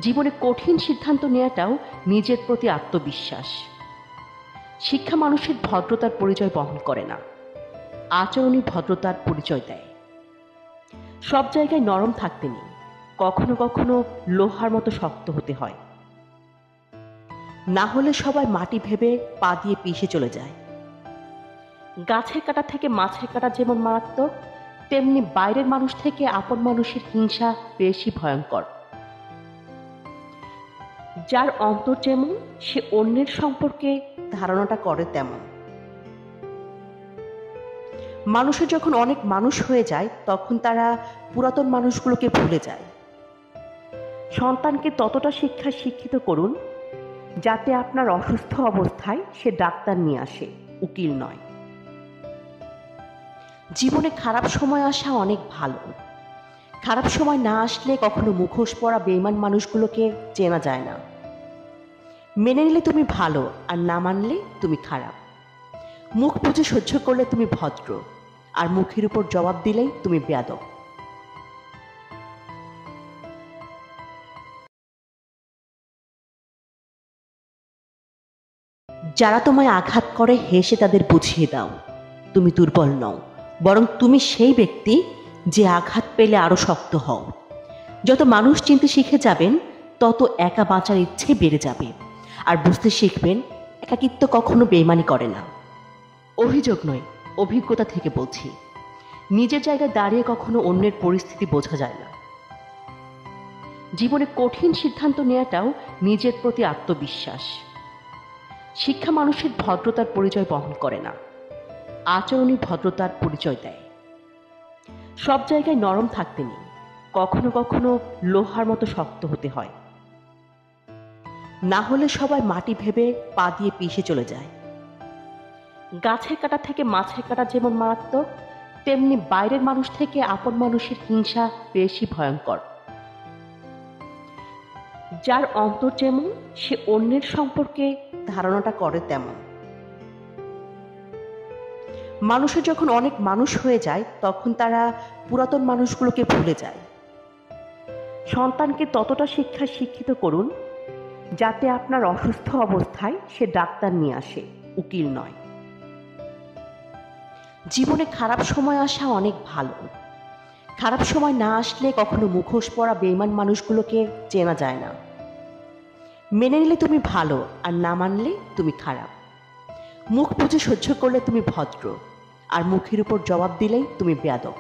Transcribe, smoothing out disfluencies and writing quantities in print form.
জীবনে কঠিন সিদ্ধান্ত নেওয়াটাও নিজের প্রতি আত্মবিশ্বাস। শিক্ষা মানুষের ভদ্রতার পরিচয় বহন করে না, আচরণই ভদ্রতার পরিচয় দেয়। সব জায়গায় নরম থাকতে নেই, কখনো কখনো লোহার মতো শক্ত হতে হয়। না হলে সবাই মাটি ভেবে পা দিয়ে পিষে চলে যায়। গাছের কাঁটা থেকে মাছের কাঁটা যেমন মারাত্মক, তেমনি বাইরের মানুষ থেকে আপন মানুষের হিংসা বেশি ভয়ঙ্কর। যার অন্তর যেমন, সে অন্যের সম্পর্কে ধারণাটা করে তেমন। মানুষের যখন অনেক মানুষ হয়ে যায়, তখন তারা পুরাতন মানুষগুলোকে ভুলে যায়। সন্তানকে ততটা শিক্ষায় শিক্ষিত করুন যাতে আপনার অসুস্থ অবস্থায় সে ডাক্তার নিয়ে আসে, উকিল নয়। জীবনে খারাপ সময় আসা অনেক ভালো। খারাপ সময় না আসলে কখনো মুখোশ পরা বেঈমান মানুষগুলোকে চেনা যায় না। মেনে নিলে তুমি ভালো, আর না মানলে তুমি খারাপ। মুখ বুজে সহ্য করলে তুমি ভদ্র, আর মুখের উপর জবাব দিলেই তুমি বেয়াদব। যারা তোমায় আঘাত করে, হেসে তাদের বুঝিয়ে দাও তুমি দুর্বল নও, বরং তুমি সেই ব্যক্তি যে আঘাত পেলে আরো শক্ত হও। যত মানুষ চিনতে শিখে যাবেন, তত একা বাঁচার ইচ্ছে বেড়ে যাবে, আর বুঝতে শিখবেন একাকিত্ব কখনো বেইমানি করে না। অভিযোগ নয়, অভিজ্ঞতা থেকে বলছি। নিজের জায়গায় দাঁড়িয়ে কখনো অন্যের পরিস্থিতি বোঝা যায় না। জীবনে কঠিন সিদ্ধান্ত নেওয়াটাও নিজের প্রতি আত্মবিশ্বাস। শিক্ষা মানুষের ভদ্রতার পরিচয় বহন করে না, আচরণই ভদ্রতার পরিচয় দেয়। সব জায়গায় নরম থাকতে নেই, কখনো কখনো লোহার মতো শক্ত হতে হয়। না হলে সবাই মাটি ভেবে পা দিয়ে পিষে চলে যায়। গাছের কাঁটা থেকে মাছের কাঁটা যেমন মারাত্মক, তেমনি বাইরের মানুষ থেকে আপন মানুষের হিংসা বেশি ভয়ঙ্কর। যার অন্তর যেমন, সে অন্যের সম্পর্কে ধারণাটা করে তেমন। মানুষের যখন অনেক মানুষ হয়ে যায়, তখন তারা পুরাতন মানুষগুলোকে ভুলে যায়। সন্তানকে ততটা শিক্ষায় শিক্ষিত করুন যাতে আপনার অসুস্থ অবস্থায় সে ডাক্তার নিয়ে আসে, উকিল নয়। জীবনে খারাপ সময় আসা অনেক ভালো। খারাপ সময় না আসলে কখনো মুখোশ পরা বেঈমান মানুষগুলোকে চেনা যায় না। মেনে নিলে তুমি ভালো, আর না মানলে তুমি খারাপ। মুখ বুজে সহ্য করলে তুমি ভদ্র, আর মুখের উপর জবাব দিলেই তুমি বেয়াদব।